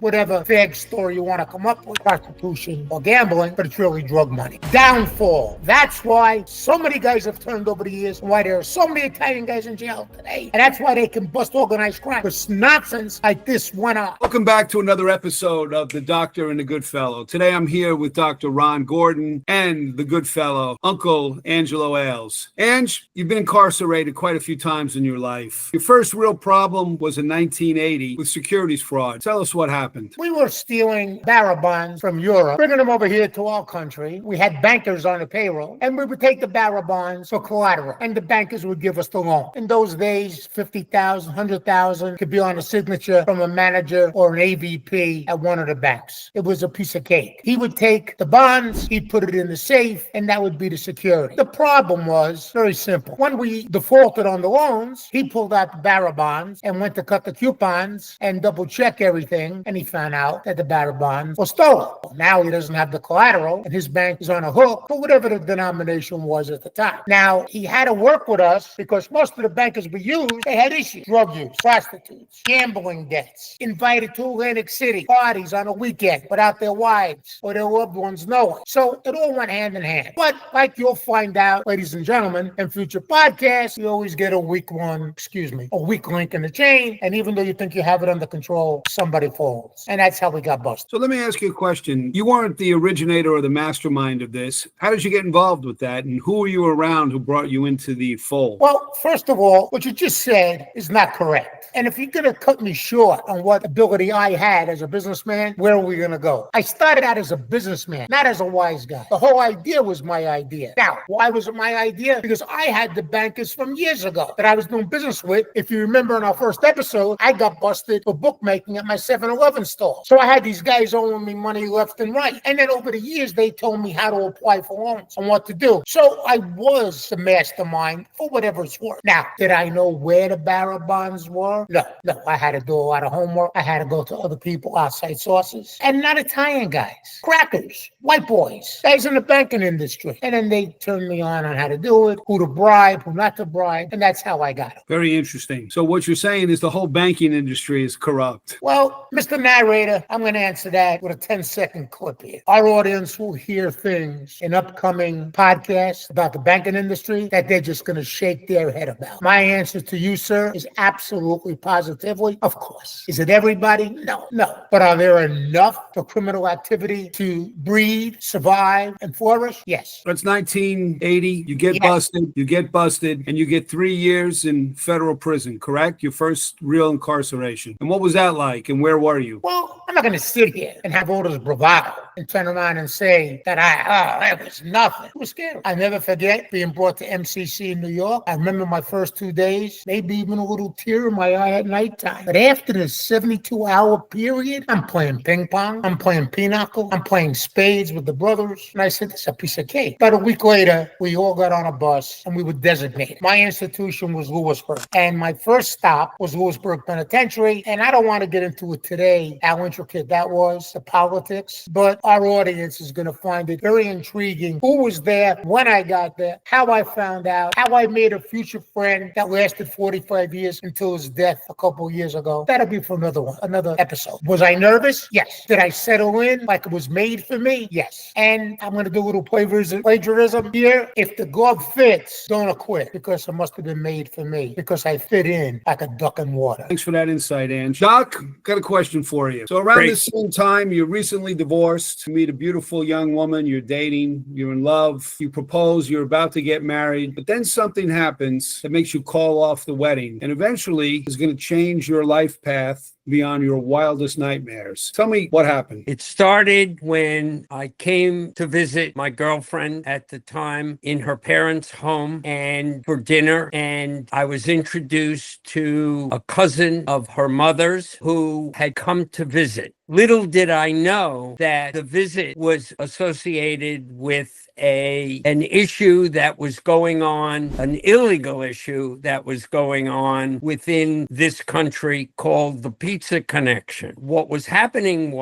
whatever fag story you want to come up with, prostitution or gambling, but it's really drug money. Downfall. That's why so many guys have turned over the years, and why there are so many Italian guys in jail today. And that's why they can bust organized crime. Because nonsense like this went on. Welcome back to another episode of The Doctor and the Goodfellow. Today I'm here with Dr. Ron Gordon and the Goodfellow, Uncle Angelo Ailes. Ange, you've been incarcerated quite a few times in your life. Your first real problem was in 1980 with securities fraud. Tell us what happened. We were stealing barrel bonds from Europe, bringing them over here to our country. We had bankers on the payroll, and we would take the barrel bonds for collateral, and the bankers would give us the loan. In those days, 50,000, 100,000 could be on a signature from a manager or an AVP at one of the banks. It was a piece of cake. He would take the bonds, he'd put it in the safe, and that would be the security. The problem was very simple. When we defaulted on the loans, he pulled out the barrel bonds and went to cut the coupons and double check everything, and he found out that the barrel bonds were stolen. Now he doesn't have the collateral, and his bank is on a hook for whatever the denomination was at the time. Now, he had to work with us because most of the bankers we used, they had issues. Drug use, prostitutes, gambling debts, invited to Atlantic City parties on a weekend without their wives or their loved ones knowing. So it all went hand in hand. But like you'll find out, ladies and gentlemen, in future podcasts, you always get a weak link in the chain. And even though you think you have it under control, somebody falls. And that's how we got busted. So let me ask you a question. You weren't the originator or the mastermind of this. How did you get involved with that? And who were you around who brought you into the fold? Well, first of all, what you just said is not correct. And if you're going to cut me short on what ability I had as a businessman, where are we going to go? I started out as a businessman, not as a wise guy. The whole idea was my idea. Now, why was it my idea? Because I had the bankers from years ago that I was doing business with. If you remember in our first episode, I got busted for bookmaking at my 7-Eleven store. So I had these guys owing me money left and right. And then over the years, they told me how to apply for loans and what to do. So I was the mastermind for whatever it's worth. Now, did I know where the barrel bonds were? No. I had to do a lot of homework. I had to go to other people, outside sources, and not Italian guys, crackers, white boys, guys in the banking industry. And then they turned me on how to do it, who to bribe, who not to bribe, and that's how I got it. Very interesting. So what you're saying is the whole banking industry is corrupt. Well, Mr. Narrator, I'm going to answer that with a 10-second clip here. Our audience will hear things in upcoming podcasts about the banking industry that they're just going to shake their head about. My answer to you, sir, is absolutely positively, of course. Is it everybody? No. But are there enough for criminal activity to breed, survive, and flourish? Yes. It's 1980. You get busted, and you get 3 years in federal prison, correct? Your first real incarceration. And what was that like, and where were you? Well, I'm not going to sit here and have all this bravado and turn around and say that that was nothing. It was scary. I never forget being brought to MCC in New York. I remember my first 2 days, maybe even a little tear in my eye at nighttime. But after the 72-hour period, I'm playing ping pong, I'm playing pinochle, I'm playing spades with the brothers. And I said, this is a piece of cake. About a week later, we all got on a bus and we were designated. My institution was Lewisburg. And my first stop was Lewisburg Penitentiary. And I don't want to get into it today, how intricate that was, the politics. But our audience is going to find it very intriguing. Who was there, when I got there, how I found out, how I made a future friend that lasted 45 years until his death a couple years ago. That'll be for another episode. Was I nervous? Yes. Did I settle in like it was made for me? Yes. And I'm going to do a little plagiarism here. If the glove fits, don't acquit, because it must have been made for me, because I fit in like a duck in water. Thanks for that insight, Ange. Doc, got a question for you. So around the same time, you're recently divorced, you meet a beautiful young woman, you're dating, you're in love, you propose, you're about to get married, but then something happens that makes you call off the wedding, and eventually is going to change your life path beyond your wildest nightmares. Tell me what happened. It started when I came to visit my girlfriend at the time in her parents' home and for dinner, and I was introduced to a cousin of her mother's who had come to visit. Little did I know that the visit was associated with an issue that was going on, an illegal issue that was going on within this country called the Pizza Connection. What was happening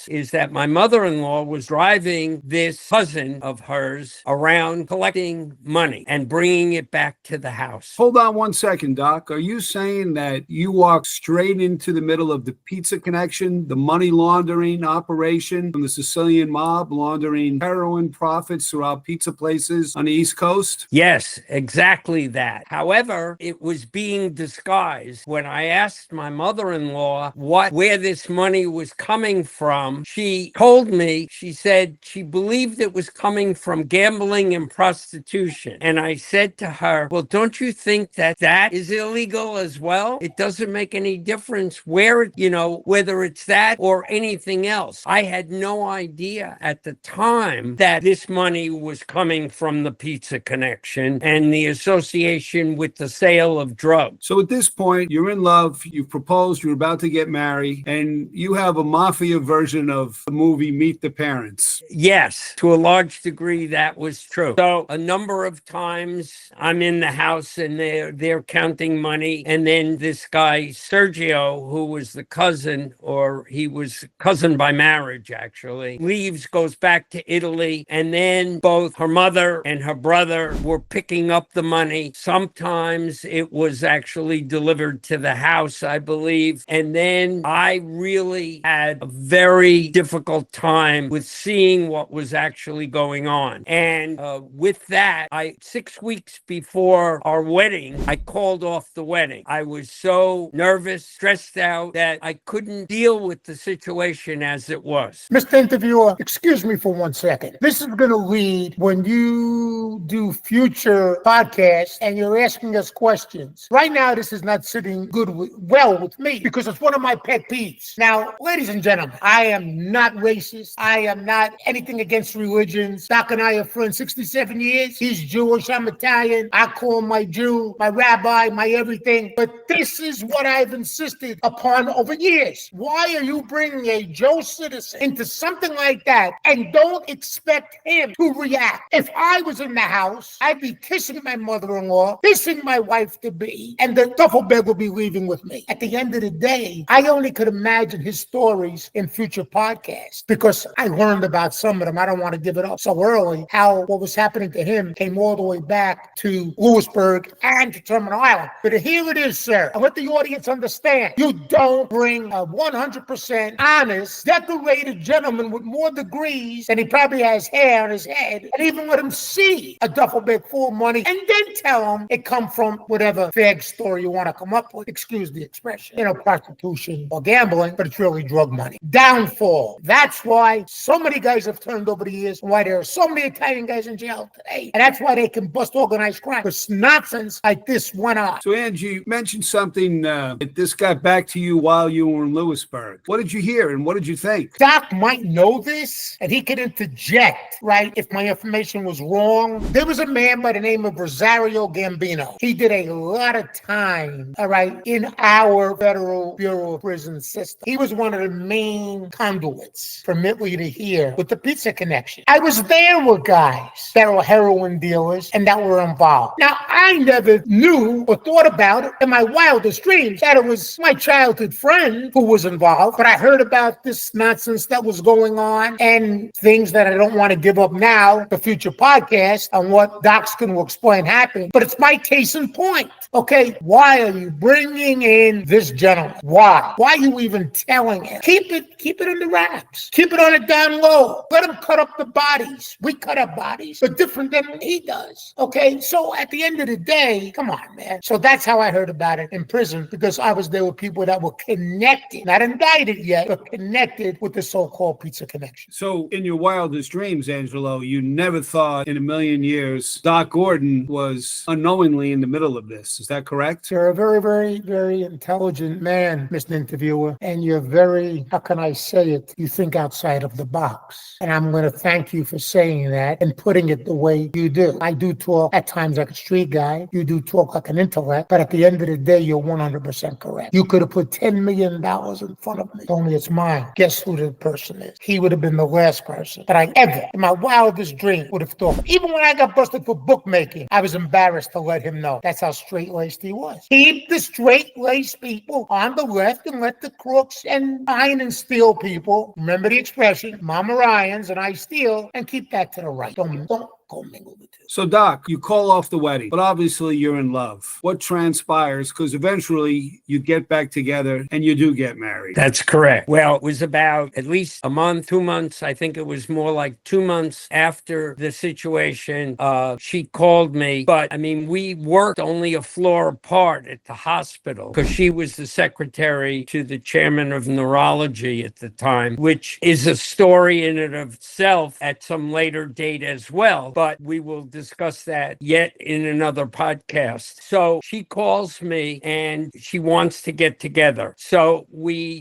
is that my mother-in-law was driving this cousin of hers around collecting money and bringing it back to the house. Hold on one second, Doc. Are you saying that you walked straight into the middle of the Pizza Connection, the money laundering operation from the Sicilian mob, laundering heroin profits throughout pizza places on the East Coast? Yes, exactly that. However, it was being disguised. When I asked my mother-in-law where this money was coming from, she told me, she said she believed it was coming from gambling and prostitution. And I said to her, well, don't you think that is illegal as well? It doesn't make any difference whether it's that or anything else. I had no idea at the time that this money was coming from the Pizza Connection and the association with the sale of drugs. So at this point, you're in love, you've proposed, you're about to get married, and you have a mafia version of the movie Meet the Parents. Yes, to a large degree, that was true. So a number of times I'm in the house and they're counting money. And then this guy, Sergio, who was the cousin, or he was cousin by marriage, actually, leaves, goes back to Italy. And then both her mother and her brother were picking up the money. Sometimes it was actually delivered to the house, I believe. And then I really had a very difficult time with seeing what was actually going on. And with that, 6 weeks before our wedding, I called off the wedding. I was so nervous, stressed out that I couldn't deal with the situation as it was. Mr. Interviewer, excuse me for 1 second. This is going to lead when you do future podcasts and you're asking us questions. Right now, this is not sitting well with me because it's one of my pet peeves. Now, ladies and gentlemen, I am not racist. I am not anything against religions. Doc and I are friends 67 years. He's Jewish. I'm Italian. I call him my Jew, my rabbi, my everything. But this is what I've insisted upon over years. Why are you bringing a Joe citizen into something like that and don't expect him to react? If I was in the house, I'd be kissing my mother-in-law, kissing my wife-to-be, and the duffel bag would be leaving with me. At the end of the day, I only could imagine his stories in future podcasts because I learned about some of them. I don't want to give it up so early, how what was happening to him came all the way back to Lewisburg and to Terminal Island. But here it is, sir. And let the audience understand, you don't bring a 100% honest, decorated gentleman with more degrees than he probably has hair on his head, and even let him see a duffel bag full of money, and then tell him it come from whatever fag story you want to come up with. Excuse the expression. Prostitution or gambling, but it's really drug money. Downfall. That's why so many guys have turned over the years, why there are so many Italian guys in jail today. And that's why they can bust organized crime. Because nonsense like this went on. So, Angie, you mentioned something that this got back to you while you were in Lewisburg. What did you hear and what did you think? Doc might know this, and he could interject, right, if my information was wrong. There was a man by the name of Rosario Gambino. He did a lot of time, all right, in our Federal Bureau of Prison system. He was one of the main conduits from Italy to here with the Pizza Connection. I was there with guys that were heroin dealers and that were involved. Now, I never knew or thought about it in my wildest dreams that it was my childhood friend who was involved, but I heard about this nonsense that was going on and things that I don't want to give up now for future podcasts on what Doc's going to explain happened. But it's my case in point. Okay, why are you bringing in this gentleman? Why? Why are you even telling him? Keep it under wraps. Keep it on a down low. Let him cut up the bodies. We cut up bodies, but different than he does. Okay, so at the end of the day, come on, man. So that's how I heard about it in prison, because I was there with people that were connected, not indicted yet, but connected with the so-called Pizza Connection. So in your wildest dreams, Angelo, you never thought in a million years Doc Gordon was unknowingly in the middle of this. Is that correct? You're a very, very, very intelligent man, Mr. Interviewer, and you're very, how can I say it? You think outside of the box. And I'm going to thank you for saying that and putting it the way you do. I do talk at times like a street guy. You do talk like an intellect, but at the end of the day, you're 100% correct. You could have put $10 million in front of me. Only it's mine. Guess who the person is? He would have been the last person that I ever, in my wildest wildest dream would have thought. Even when I got busted for bookmaking, I was embarrassed to let him know. That's how straight-laced he was. Keep the straight-laced people on the left and let the crooks and iron and steel people, remember the expression, Mama irons and I steal, and keep that to the right. Don't go mingle the two. So, Doc, you call off the wedding, but obviously you're in love. What transpires? Because eventually you get back together and you do get married. That's correct. Well, it was about at least a month, 2 months. I think it was more like 2 months after the situation. She called me, but I mean, we worked only a floor apart at the hospital because she was the secretary to the chairman of neurology at the time, which is a story in and of itself at some later date as well. But we will discuss that yet in another podcast. So she calls me and she wants to get together. So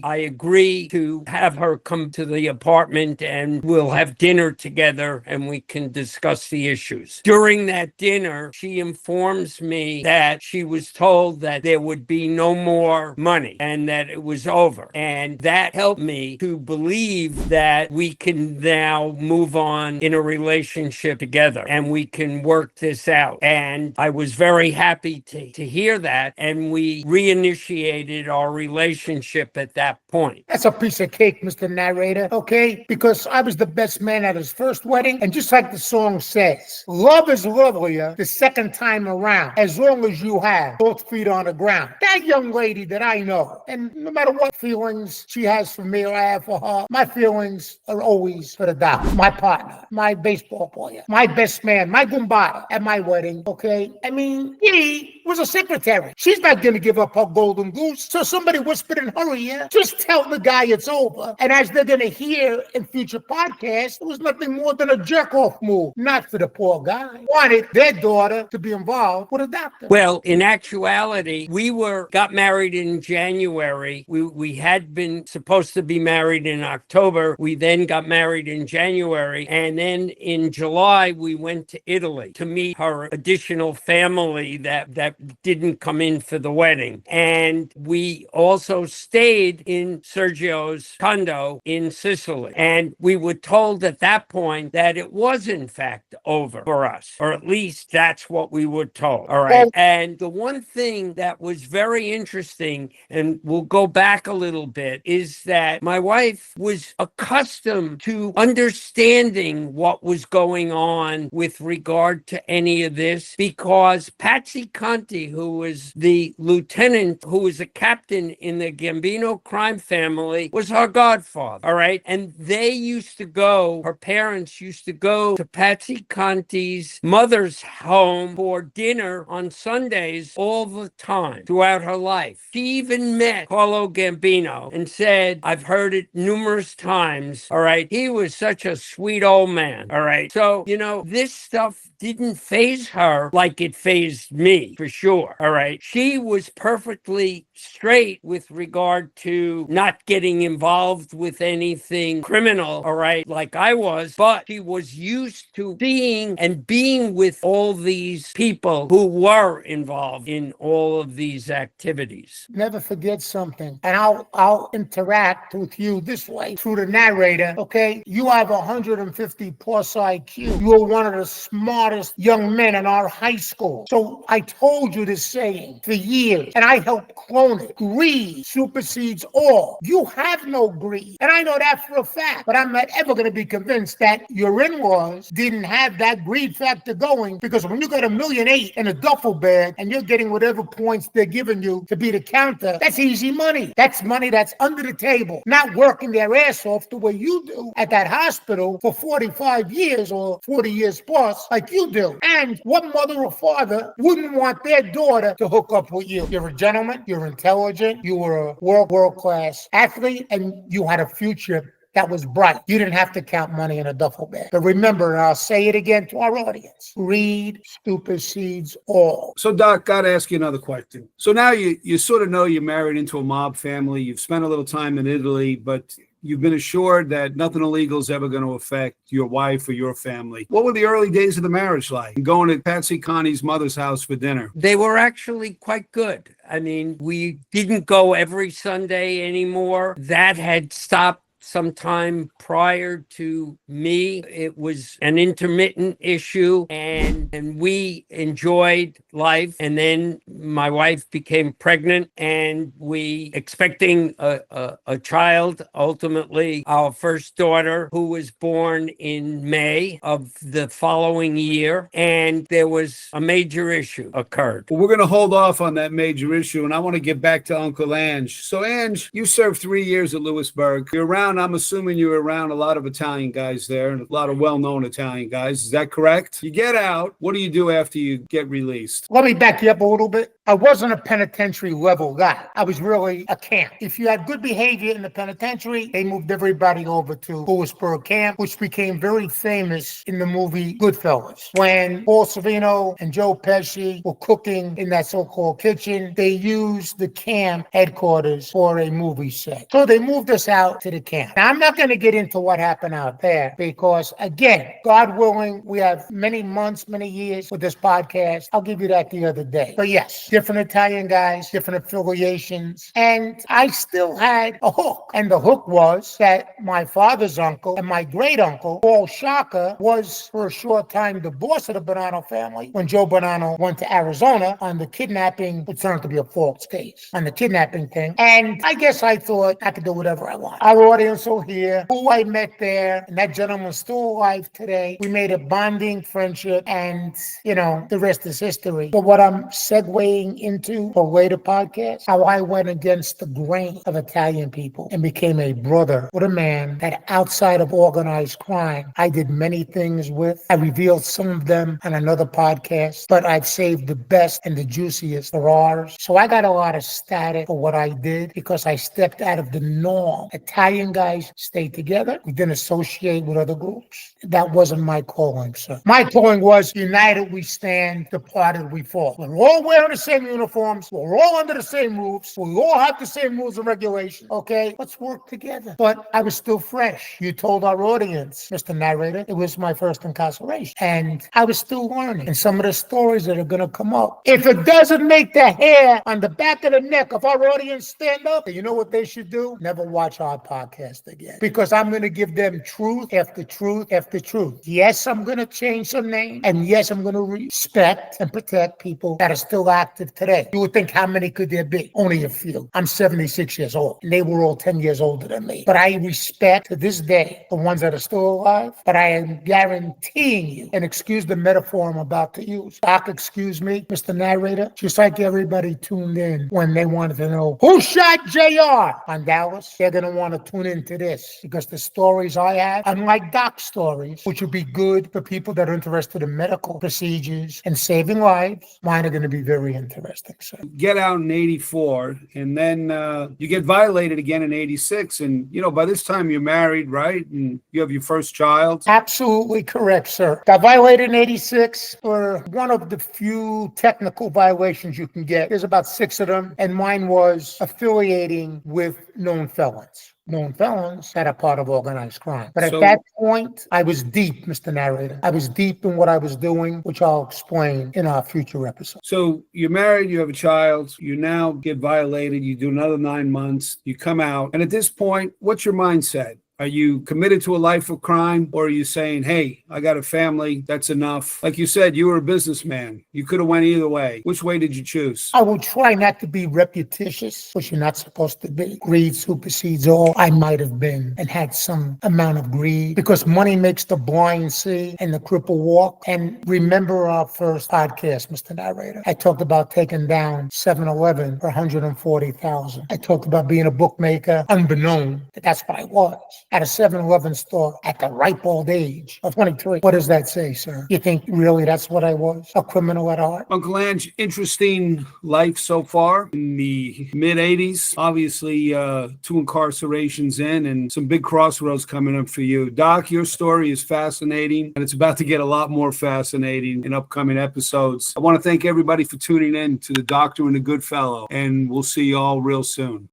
I agree to have her come to the apartment and we'll have dinner together and we can discuss the issues. During that dinner, she informs me that she was told that there would be no more money and that it was over. And that helped me to believe that we can now move on in a relationship together and we can work this out. And I was very happy to hear that. And we reinitiated our relationship at that point. That's a piece of cake, Mr. Narrator, okay? Because I was the best man at his first wedding. And just like the song says, love is lovelier the second time around, as long as you have both feet on the ground. That young lady that I know, and no matter what feelings she has for me or I have for her, my feelings are always for the doctor, my partner, my baseball player, my best man, my gumbada at my wedding, okay? I mean, he was a secretary. She's not going to give up her golden goose. So somebody whispered in her ear, just tell the guy it's over. And as they're going to hear in future podcasts, it was nothing more than a jerk-off move, not for the poor guy. Wanted their daughter to be involved with a doctor. Well, in actuality, we got married in January. We had been supposed to be married in October. We then got married in January. And then in July, we went to Italy to meet her additional family that didn't come in for the wedding. And we also stayed in Sergio's condo in Sicily. And we were told at that point that it was in fact over for us, or at least that's what we were told. All right. And the one thing that was very interesting, and we'll go back a little bit, is that my wife was accustomed to understanding what was going on with regard to any of this, because Patsy Conti, who was the lieutenant, who was a captain in the Gambino crime family, was her godfather. All right. And her parents used to go to Patsy Conti's mother's home for dinner on Sundays all the time throughout her life. She even met Carlo Gambino and said, I've heard it numerous times. All right. He was such a sweet old man. All right. So, this stuff didn't faze her like it fazed me, for sure. All right. She was perfectly straight with regard to not getting involved with anything criminal, all right, like I was, but she was used to seeing and being with all these people who were involved in all of these activities. Never forget something. And I'll interact with you this way through the narrator, okay? You have 150 plus IQ. You are one of the smartest young men in our high school. So I told you this saying for years, and I helped clone it. Greed supersedes all. You have no greed. And I know that for a fact, but I'm not ever going to be convinced that your in-laws didn't have that greed factor going, because when you got $1.8 million in a duffel bag and you're getting whatever points they're giving you to be the counter, that's easy money. That's money that's under the table, not working their ass off the way you do at that hospital for 45 years or 40 years plus like you do. And what mother or father wouldn't want their daughter to hook up with you? You're a gentleman, you're intelligent, you were a world-class athlete, and you had a future that was bright. You didn't have to count money in a duffel bag. But remember, and I'll say it again to our audience, greed supersedes all. So, Doc, got to ask you another question. So now you sort of know you're married into a mob family. You've spent a little time in Italy, but you've been assured that nothing illegal is ever going to affect your wife or your family. What were the early days of the marriage like? Going to Patsy Conti's mother's house for dinner? They were actually quite good. I mean, we didn't go every Sunday anymore. That had stopped sometime prior to me. It was an intermittent issue, and we enjoyed life. And then my wife became pregnant, and we expecting a child, ultimately our first daughter, who was born in May of the following year. And there was a major issue occurred. Well, we're going to hold off on that major issue, and I want to get back to Uncle Ange. So, Ange, you served 3 years at Lewisburg. You're around, I'm assuming you were around a lot of Italian guys there, and a lot of well-known Italian guys. Is that correct? You get out. What do you do after you get released? Let me back you up a little bit. I wasn't a penitentiary level guy. I was really a camp. If you had good behavior in the penitentiary, they moved everybody over to Lewisburg camp, which became very famous in the movie Goodfellas. When Paul Sorvino and Joe Pesci were cooking in that so-called kitchen, they used the camp headquarters for a movie set. So they moved us out to the camp. Now, I'm not going to get into what happened out there because, again, God willing, we have many months, many years with this podcast. I'll give you that the other day. But yes, different Italian guys, different affiliations. And I still had a hook. And the hook was that my father's uncle and my great uncle, Paul Shaka, was for a short time the boss of the Bonanno family when Joe Bonanno went to Arizona on the kidnapping, which turned to be a false case, on the kidnapping thing. And I guess I thought I could do whatever I want. Our audience will hear who I met there, and that gentleman's still alive today. We made a bonding friendship, and, the rest is history. But what I'm segueing into for later podcasts, how I went against the grain of Italian people and became a brother with a man that outside of organized crime, I did many things with. I revealed some of them on another podcast, but I've saved the best and the juiciest for ours. So I got a lot of static for what I did because I stepped out of the norm. Italian guys stayed together. We didn't associate with other groups. That wasn't my calling, sir. My calling was united we stand, departed we fall. We're all wearing the same uniforms. We're all under the same roofs. We all have the same rules and regulations. Okay, let's work together. But I was still fresh. You told our audience, Mr. Narrator, it was my first incarceration. And I was still learning. And some of the stories that are going to come up, if it doesn't make the hair on the back of the neck of our audience stand up, you know what they should do? Never watch our podcast again. Because I'm going to give them truth after truth after truth. Yes, I'm going to change some names. And yes, I'm going to respect and protect people that are still active today. You would think, how many could there be? Only a few. I'm 76 years old. And they were all 10 years older than me. But I respect to this day the ones that are still alive. But I am guaranteeing you, and excuse the metaphor I'm about to use. Doc, excuse me, Mr. Narrator. Just like everybody tuned in when they wanted to know who shot JR on Dallas, they're going to want to tune into this because the stories I have, unlike Doc's stories, which would be good for people that are interested in medical procedures and saving lives, mine are going to be very interesting. So get out in 84, and then you get violated again in 86. And, by this time you're married, right? And you have your first child. Absolutely correct, sir. Got violated in 86 for one of the few technical violations you can get. There's about 6 of them, and mine was affiliating with known felons. Known felons that are part of organized crime. But at that point, I was deep, Mr. Narrator. I was deep in what I was doing, which I'll explain in our future episode. So you're married, you have a child, you now get violated, you do another 9 months, you come out. And at this point, what's your mindset? Are you committed to a life of crime, or are you saying, hey, I got a family, that's enough? Like you said, you were a businessman. You could have went either way. Which way did you choose? I will try not to be repetitious, which you're not supposed to be. Greed supersedes all. I might have been and had some amount of greed because money makes the blind see and the cripple walk. And remember our first podcast, Mr. Narrator. I talked about taking down 7-Eleven for $140,000. I talked about being a bookmaker, unbeknown that that's what I was. At a 7-Eleven store at the ripe old age of 23. What does that say, sir? You think really that's what I was? A criminal at heart? Uncle Ange, interesting life so far in the mid-'80s. Obviously, 2 incarcerations in and some big crossroads coming up for you. Doc, your story is fascinating, and it's about to get a lot more fascinating in upcoming episodes. I want to thank everybody for tuning in to The Doctor and the Goodfellow, and we'll see you all real soon.